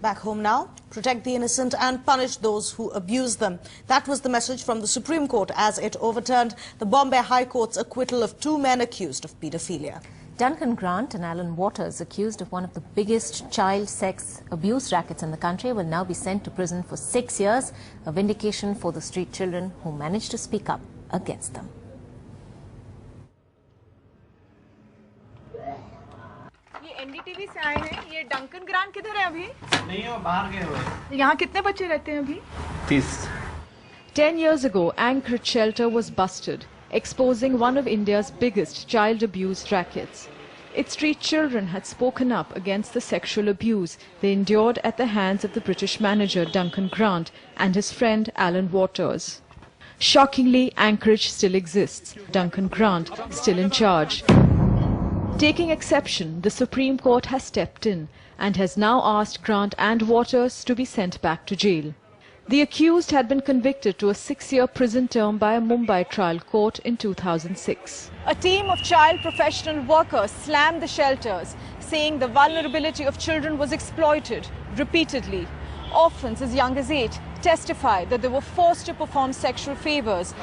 Back home now, protect the innocent and punish those who abuse them. That was the message from the Supreme Court as it overturned the Bombay High Court's acquittal of 2 men accused of pedophilia. Duncan Grant and Alan Waters, accused of one of the biggest child sex abuse rackets in the country, will now be sent to prison for 6 years, a vindication for the street children who managed to speak up against them. NDTV से आए हैं। ये Duncan grant किधर है अभी? नहीं है, वो बाहर गए हुए। यहाँ कितने बच्चे रहते हैं अभी? 30. 10 years ago, Anchorage shelter was busted, exposing one of India's biggest child abuse rackets. Its street children had spoken up against the sexual abuse they endured at the hands of the British manager Duncan Grant and his friend Alan Waters. Shockingly, Anchorage still exists, Duncan Grant still in charge. Taking exception, the Supreme Court has stepped in and has now asked Grant and Waters to be sent back to jail. The accused had been convicted to a 6-year prison term by a Mumbai trial court in 2006. A team of child professional workers slammed the shelters, saying the vulnerability of children was exploited repeatedly. Orphans as young as 8 testified that they were forced to perform sexual favors.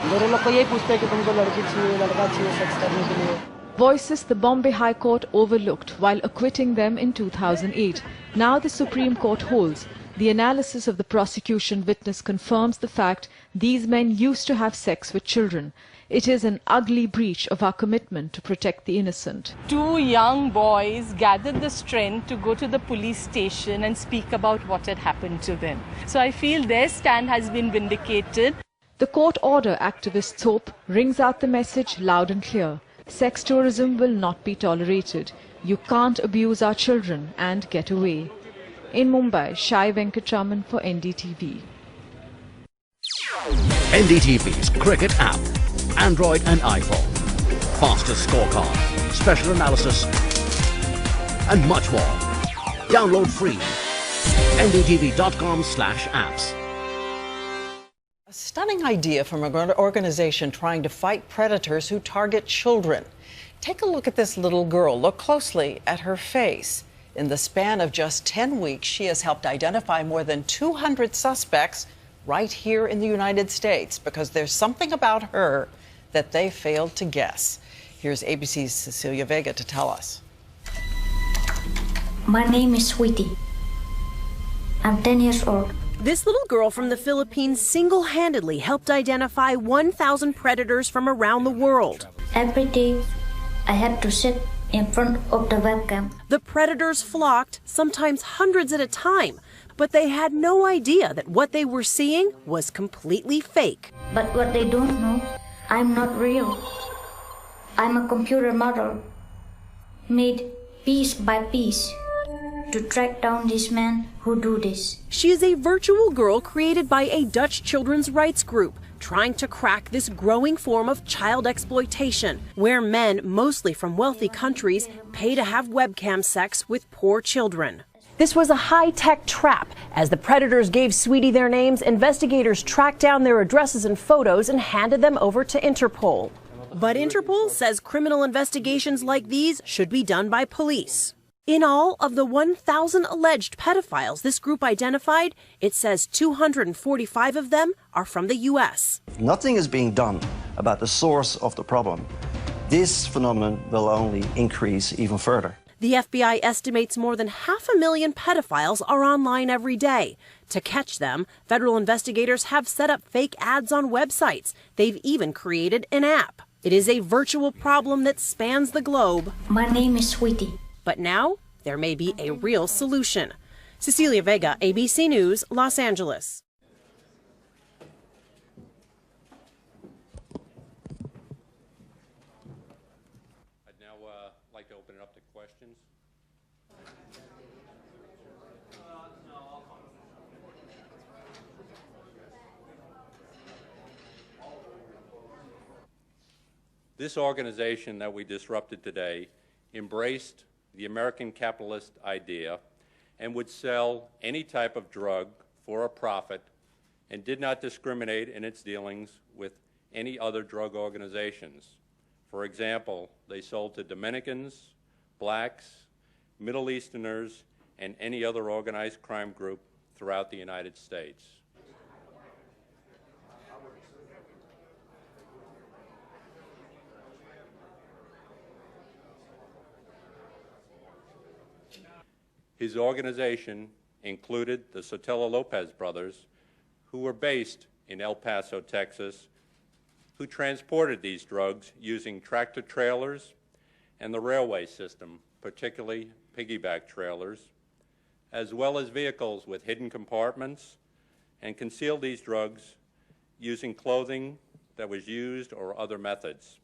Voices the Bombay High Court overlooked while acquitting them in 2008. Now the Supreme Court holds. The analysis of the prosecution witness confirms the fact these men used to have sex with children. It is an ugly breach of our commitment to protect the innocent. 2 young boys gathered the strength to go to the police station and speak about what had happened to them. So I feel their stand has been vindicated. The court order, activists hope, rings out the message loud and clear. Sex tourism will not be tolerated. You can't abuse our children and get away. In Mumbai, Shai Venkatraman for NDTV. NDTV's cricket app, Android and iPhone. Fastest scorecard, special analysis, and much more. Download free. ndtv.com/apps. A stunning idea from an organization trying to fight predators who target children. Take a look at this little girl. Look closely at her face. In the span of just 10 weeks, she has helped identify more than 200 suspects right here in the United States because there's something about her that they failed to guess. Here's ABC's Cecilia Vega to tell us. My name is Sweetie. I'm 10 years old. This little girl from the Philippines single-handedly helped identify 1,000 predators from around the world. Every day, I had to sit in front of the webcam. The predators flocked, sometimes hundreds at a time, but they had no idea that what they were seeing was completely fake. But what they don't know, I'm not real. I'm a computer model, made piece by piece, to track down these men who do this. She is a virtual girl created by a Dutch children's rights group trying to crack this growing form of child exploitation, where men, mostly from wealthy countries, pay to have webcam sex with poor children. This was a high-tech trap. As the predators gave Sweetie their names, investigators tracked down their addresses and photos and handed them over to Interpol. But Interpol says criminal investigations like these should be done by police. In all, of the 1,000 alleged pedophiles this group identified, it says 245 of them are from the U.S. Nothing is being done about the source of the problem. This phenomenon will only increase even further. The FBI estimates more than 500,000 pedophiles are online every day. To catch them, federal investigators have set up fake ads on websites. They've even created an app. It is a virtual problem that spans the globe. My name is Sweetie. But now, there may be a real solution. Cecilia Vega, ABC News, Los Angeles. I'd now like to open it up to questions. This organization that we disrupted today embraced the American capitalist idea and would sell any type of drug for a profit and did not discriminate in its dealings with any other drug organizations. For example, they sold to Dominicans, blacks, Middle Easterners, and any other organized crime group throughout the United States. His organization included the Sotelo Lopez brothers, who were based in El Paso, Texas, who transported these drugs using tractor trailers and the railway system, particularly piggyback trailers, as well as vehicles with hidden compartments, and concealed these drugs using clothing that was used or other methods.